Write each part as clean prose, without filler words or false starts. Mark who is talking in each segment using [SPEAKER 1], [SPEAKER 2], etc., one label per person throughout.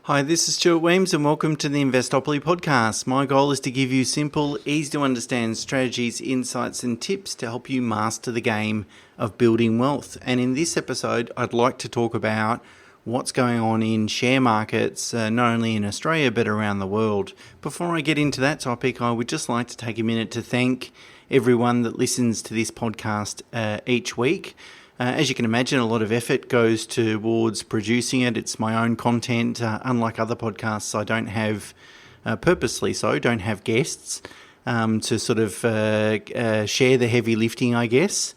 [SPEAKER 1] Hi, this is Stuart Weems and welcome to the Investopoly podcast. My goal is to give you simple, easy to understand strategies, insights and tips to help you master the game of building wealth. And in this episode, I'd like to talk about what's going on in share markets, not only in Australia but around the world. Before I get into that topic, I would just like to take a minute to thank everyone that listens to this podcast each week. As you can imagine, a lot of effort goes towards producing it. It's my own content. Unlike other podcasts, I don't have, purposely so, don't have guests to sort of share the heavy lifting, I guess.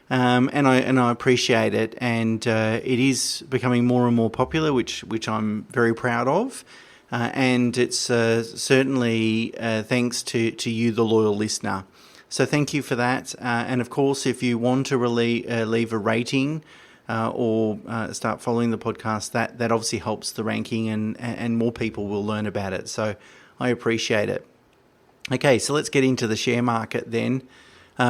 [SPEAKER 1] And I appreciate it. And it is becoming more and more popular, which I'm very proud of. And it's certainly thanks to you, the loyal listener. So thank you for that. And of course, if you want to leave a rating or start following the podcast, that obviously helps the ranking and more people will learn about it. So I appreciate it. Okay, so let's get into the share market then,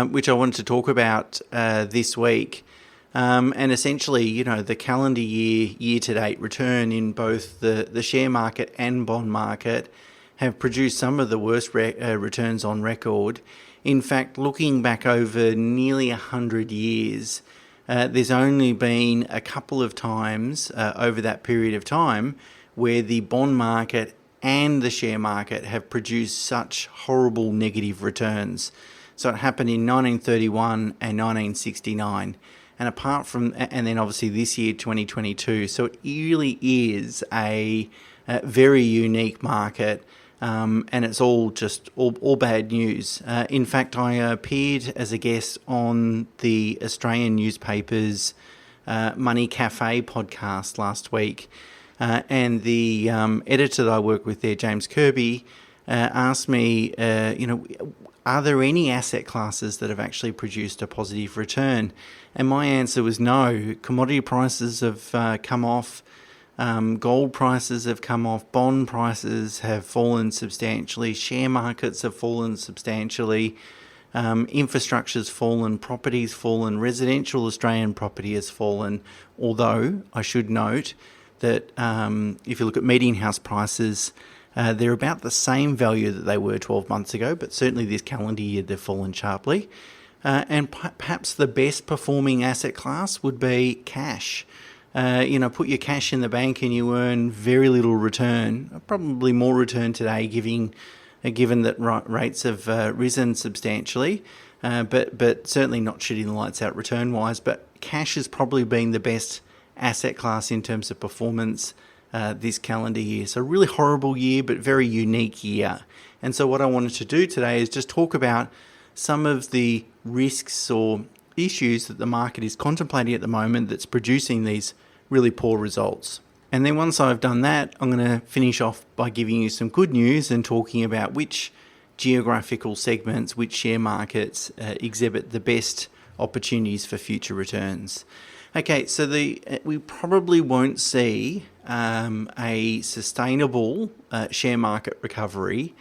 [SPEAKER 1] which I wanted to talk about this week. And essentially, the calendar year-to-date return in both the share market and bond market have produced some of the worst returns on record. In fact, looking back over nearly 100 years, there's only been a couple of times over that period of time where the bond market and the share market have produced such horrible negative returns. So it happened in 1931 and 1969. And then obviously this year, 2022. So it really is a very unique market. And it's all bad news. In fact, I appeared as a guest on the Australian newspaper's Money Cafe podcast last week. And the editor that I work with there, James Kirby, asked me, are there any asset classes that have actually produced a positive return? And my answer was no. Commodity prices have come off. Gold prices have come off, bond prices have fallen substantially, share markets have fallen substantially, infrastructure's fallen, property's fallen, residential Australian property has fallen, although I should note that if you look at median house prices, they're about the same value that they were 12 months ago, but certainly this calendar year they've fallen sharply. And perhaps the best performing asset class would be cash. Put your cash in the bank and you earn very little return, probably more return today given that rates have risen substantially, but certainly not shooting the lights out return-wise. But cash has probably been the best asset class in terms of performance this calendar year. So really horrible year, but very unique year. And so what I wanted to do today is just talk about some of the risks or issues that the market is contemplating at the moment that's producing these really poor results. And then once I've done that, I'm going to finish off by giving you some good news and talking about which geographical segments, which share markets exhibit the best opportunities for future returns. Okay, so we probably won't see a sustainable share market recovery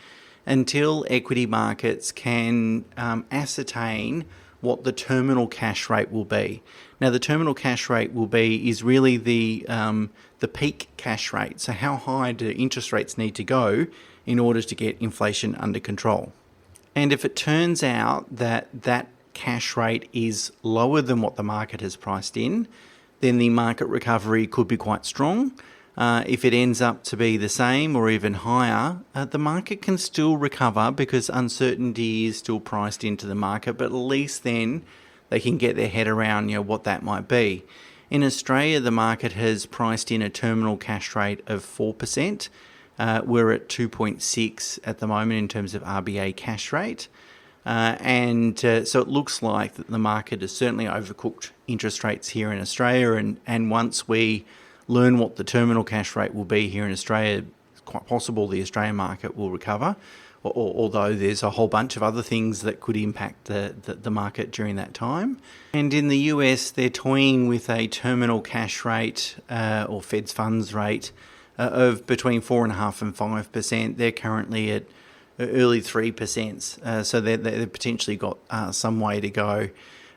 [SPEAKER 1] until equity markets can ascertain what the terminal cash rate will be. Now, the terminal cash rate is really the peak cash rate. So how high do interest rates need to go in order to get inflation under control? And if it turns out that cash rate is lower than what the market has priced in, then the market recovery could be quite strong. If it ends up to be the same or even higher, the market can still recover because uncertainty is still priced into the market, but at least then they can get their head around what that might be. In Australia, the market has priced in a terminal cash rate of 4%. We're at 2.6 at the moment in terms of RBA cash rate. So it looks like that the market has certainly overcooked interest rates here in Australia. And once we learn what the terminal cash rate will be here in Australia, it's quite possible the Australian market will recover, although there's a whole bunch of other things that could impact the market during that time. And in the US, they're toying with a terminal cash rate or Fed's funds rate of between 4.5% and 5%. They're currently at early 3%, so they've potentially got some way to go.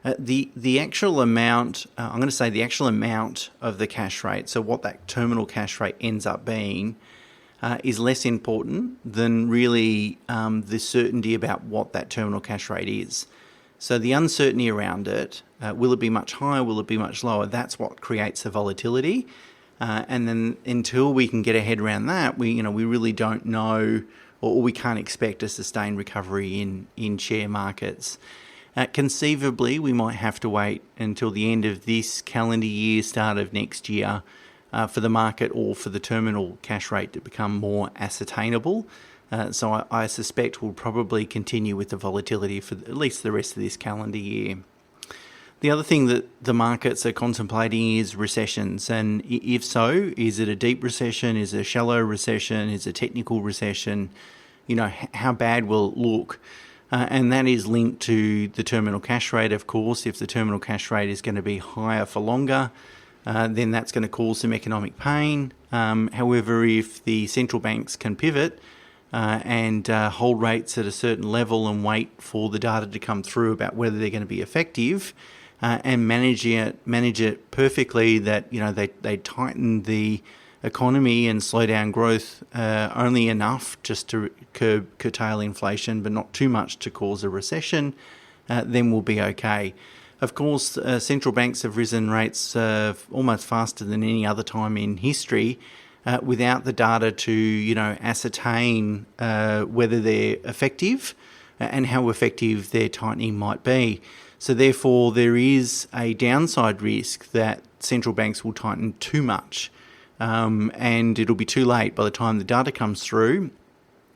[SPEAKER 1] The actual amount, I'm going to say the actual amount of the cash rate, so what that terminal cash rate ends up being, is less important than really the certainty about what that terminal cash rate is. So the uncertainty around it, will it be much higher, will it be much lower, that's what creates the volatility. And then until we can get a head around that, we really don't know, or we can't expect a sustained recovery in share markets. Conceivably, we might have to wait until the end of this calendar year, start of next year, for the market or for the terminal cash rate to become more ascertainable. So I suspect we'll probably continue with the volatility for at least the rest of this calendar year. The other thing that the markets are contemplating is recessions, and if so, is it a deep recession, is it a shallow recession, is it a technical recession? How bad will it look? And that is linked to the terminal cash rate, of course. If the terminal cash rate is going to be higher for longer, then that's going to cause some economic pain. However, if the central banks can pivot and hold rates at a certain level and wait for the data to come through about whether they're going to be effective, and manage it perfectly, that they tighten the economy and slow down growth only enough just to curtail inflation, but not too much to cause a recession, then we'll be okay. Of course, central banks have risen rates almost faster than any other time in history, without the data to ascertain whether they're effective and how effective their tightening might be. So therefore, there is a downside risk that central banks will tighten too much, and it'll be too late by the time the data comes through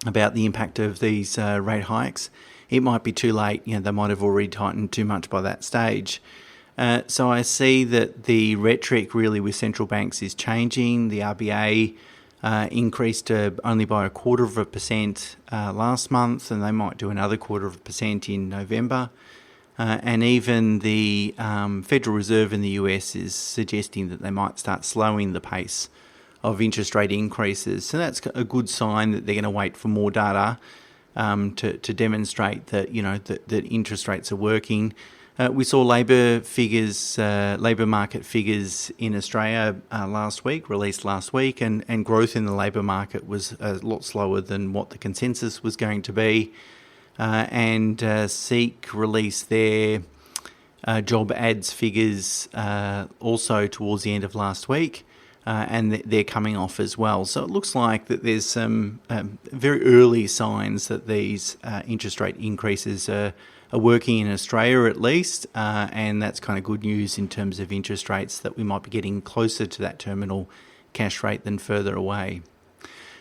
[SPEAKER 1] about the impact of these rate hikes. It might be too late. They might have already tightened too much by that stage. So I see that the rhetoric really with central banks is changing. The RBA increased only by 0.25% last month, and they might do another 0.25% in November. And even the Federal Reserve in the US is suggesting that they might start slowing the pace of interest rate increases. So that's a good sign that they're going to wait for more data to demonstrate that that interest rates are working. We saw labour market figures in Australia released last week, and growth in the labour market was a lot slower than what the consensus was going to be. And Seek released their job ads figures also towards the end of last week, and they're coming off as well. So it looks like that there's some very early signs that these interest rate increases are working in Australia at least, and that's kind of good news in terms of interest rates, that we might be getting closer to that terminal cash rate than further away.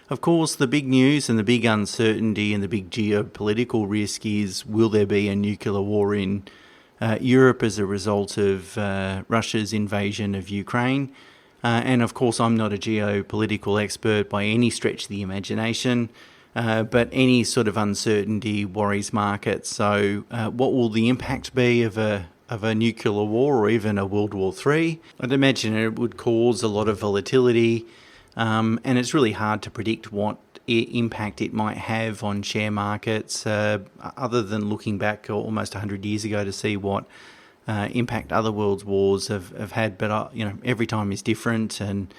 [SPEAKER 1] Of course, the big news and the big uncertainty and the big geopolitical risk is, will there be a nuclear war in Europe as a result of Russia's invasion of Ukraine? And of course, I'm not a geopolitical expert by any stretch of the imagination, but any sort of uncertainty worries markets. So what will the impact be of a nuclear war or even a World War III? I'd imagine it would cause a lot of volatility. And it's really hard to predict what impact it might have on share markets, other than looking back almost 100 years ago to see what impact other world wars have had. But every time is different, and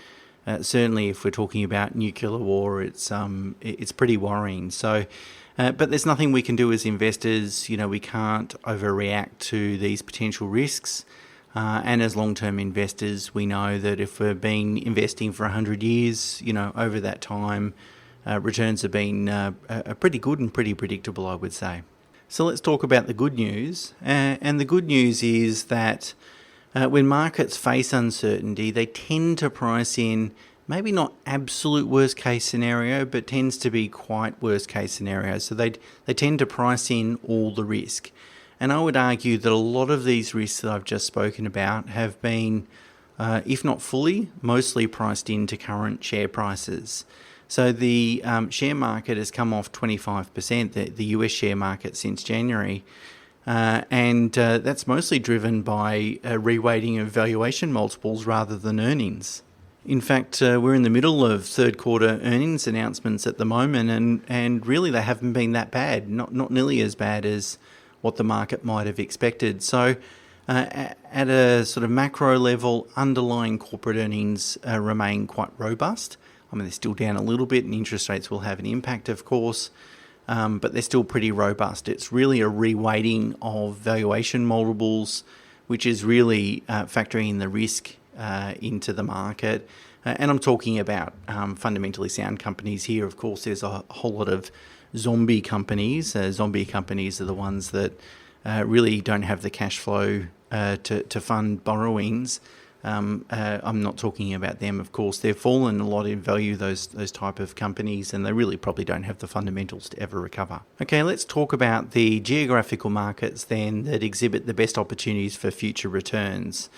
[SPEAKER 1] certainly if we're talking about nuclear war, it's pretty worrying. So, but there's nothing we can do as investors. We can't overreact to these potential risks. And as long-term investors, we know that if we've been investing for 100 years, over that time, returns have been pretty good and pretty predictable, I would say. So let's talk about the good news. And the good news is that when markets face uncertainty, they tend to price in maybe not absolute worst-case scenario, but tends to be quite worst-case scenario. So they tend to price in all the risk. And I would argue that a lot of these risks that I've just spoken about have been, if not fully, mostly priced into current share prices. So the share market has come off 25%, the US share market, since January. And that's mostly driven by a reweighting of valuation multiples rather than earnings. In fact, we're in the middle of third quarter earnings announcements at the moment, and really they haven't been that bad, not nearly as bad as what the market might have expected. So At a sort of macro level, underlying corporate earnings remain quite robust. I mean, they're still down a little bit, and interest rates will have an impact, of course, but they're still pretty robust. It's really a reweighting of valuation multiples, which is really factoring in the risk into the market. And I'm talking about fundamentally sound companies here. Of course, there's a whole lot of zombie companies. Zombie companies are the ones that really don't have the cash flow to fund borrowings. I'm not talking about them, of course. They've fallen a lot in value, those type of companies, and they really probably don't have the fundamentals to ever recover. Okay, let's talk about the geographical markets then that exhibit the best opportunities for future returns.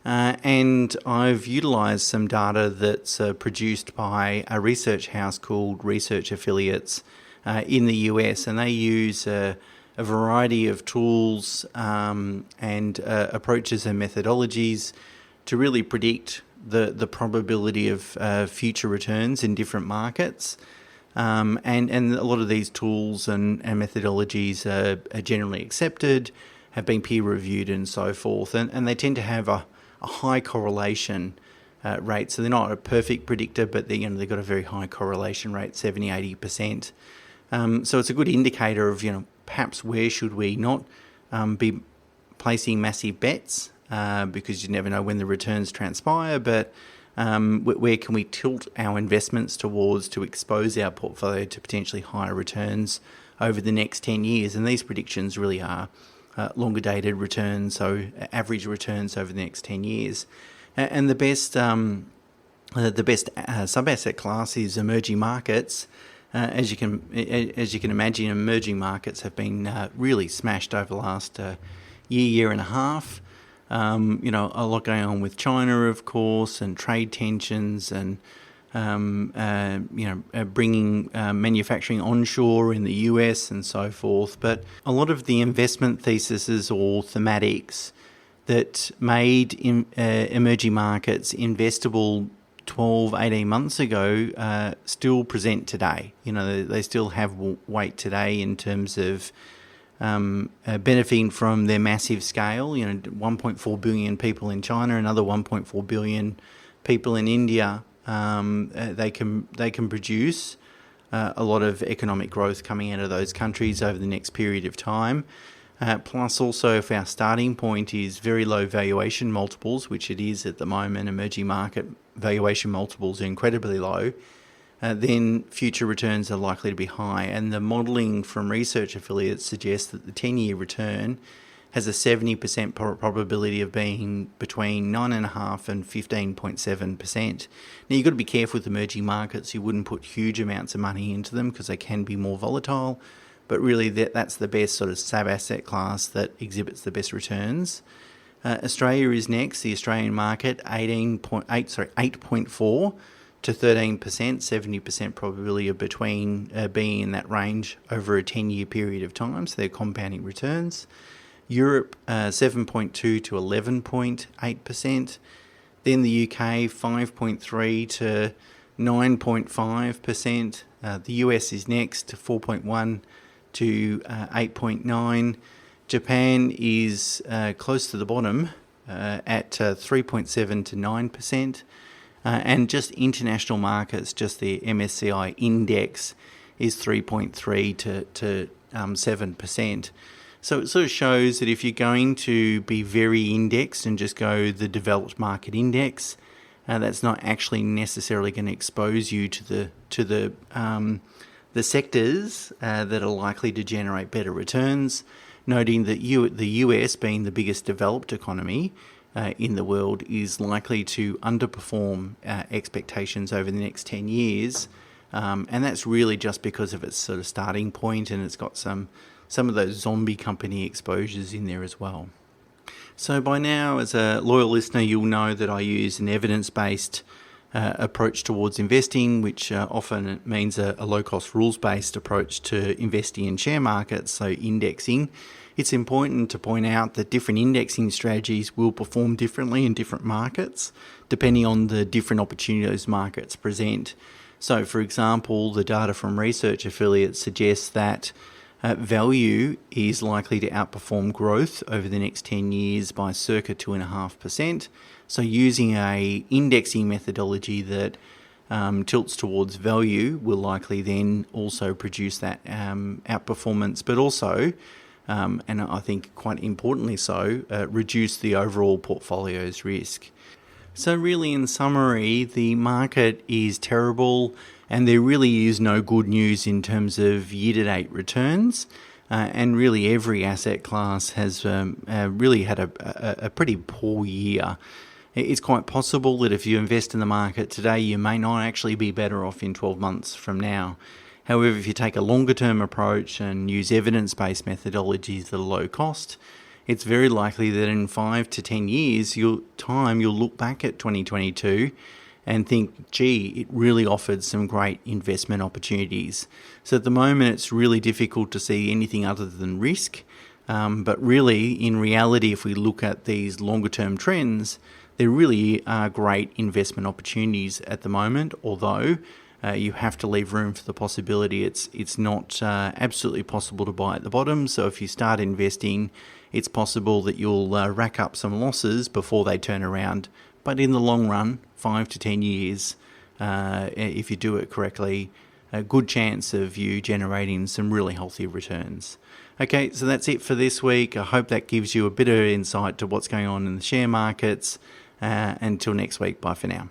[SPEAKER 1] And I've utilised some data that's produced by a research house called Research Affiliates in the US, and they use a variety of tools and approaches and methodologies to really predict the probability of future returns in different markets. And a lot of these tools and methodologies are generally accepted, have been peer reviewed and so forth, and they tend to have a high correlation rate. So they're not a perfect predictor, but they've got a very high correlation rate, 70-80%. So it's a good indicator of, perhaps where should we not be placing massive bets because you never know when the returns transpire, but where can we tilt our investments towards to expose our portfolio to potentially higher returns over the next 10 years. And these predictions really are longer dated returns, so average returns over the next 10 years. And the best sub-asset class is emerging markets. As you can imagine, emerging markets have been really smashed over the last year and a half. A lot going on with China, of course, and trade tensions, and bringing manufacturing onshore in the US and so forth. But a lot of the investment theses or thematics that made emerging markets investable 12, 18 months ago still present today. They still have weight today in terms of benefiting from their massive scale. 1.4 billion people in China, another 1.4 billion people in India. They can produce a lot of economic growth coming out of those countries over the next period of time. Plus also, if our starting point is very low valuation multiples, which it is at the moment, emerging market valuation multiples are incredibly low, then future returns are likely to be high. And the modelling from Research Affiliates suggests that the 10-year return has a 70% probability of being between 9.5% and 15.7%. Now, you've got to be careful with emerging markets. You wouldn't put huge amounts of money into them because they can be more volatile. But really, that's the best sort of sub-asset class that exhibits the best returns. Australia is next. The Australian market, 8.4 to 13%, 70% probability of between being in that range over a 10-year period of time. So they're compounding returns. Europe, 7.2 to 11.8%. Then the UK, 5.3 to 9.5%. The US is next, 4.1 to 8.9. Japan is close to the bottom at 3.7 to 9%. And just international markets, just the MSCI index is 3.3 to 7%. So it sort of shows that if you're going to be very indexed and just go the developed market index, that's not actually necessarily going to expose you to the sectors that are likely to generate better returns. Noting that the US, being the biggest developed economy in the world, is likely to underperform expectations over the next 10 years. And that's really just because of its sort of starting point, and it's got some of those zombie company exposures in there as well. So by now, as a loyal listener, you'll know that I use an evidence-based approach towards investing, which often means a low-cost rules-based approach to investing in share markets, so indexing. It's important to point out that different indexing strategies will perform differently in different markets, depending on the different opportunities those markets present. So, for example, the data from Research Affiliates suggests that Value is likely to outperform growth over the next 10 years by circa 2.5%. So using a indexing methodology that tilts towards value will likely then also produce that outperformance, but also, and I think quite importantly so, reduce the overall portfolio's risk. So really, in summary, the market is terrible and there really is no good news in terms of year-to-date returns. And really every asset class has really had a pretty poor year. It's quite possible that if you invest in the market today, you may not actually be better off in 12 months from now. However, if you take a longer term approach and use evidence-based methodologies that are low cost, it's very likely that in 5 to 10 years, you'll look back at 2022 and think, gee, it really offered some great investment opportunities. So at the moment, it's really difficult to see anything other than risk. But really, in reality, if we look at these longer term trends, there really are great investment opportunities at the moment, although you have to leave room for the possibility it's not absolutely possible to buy at the bottom. So if you start investing, it's possible that you'll rack up some losses before they turn around. But in the long run, 5 to 10 years, if you do it correctly, a good chance of you generating some really healthy returns. Okay, so that's it for this week. I hope that gives you a bit of insight to what's going on in the share markets. Until next week, bye for now.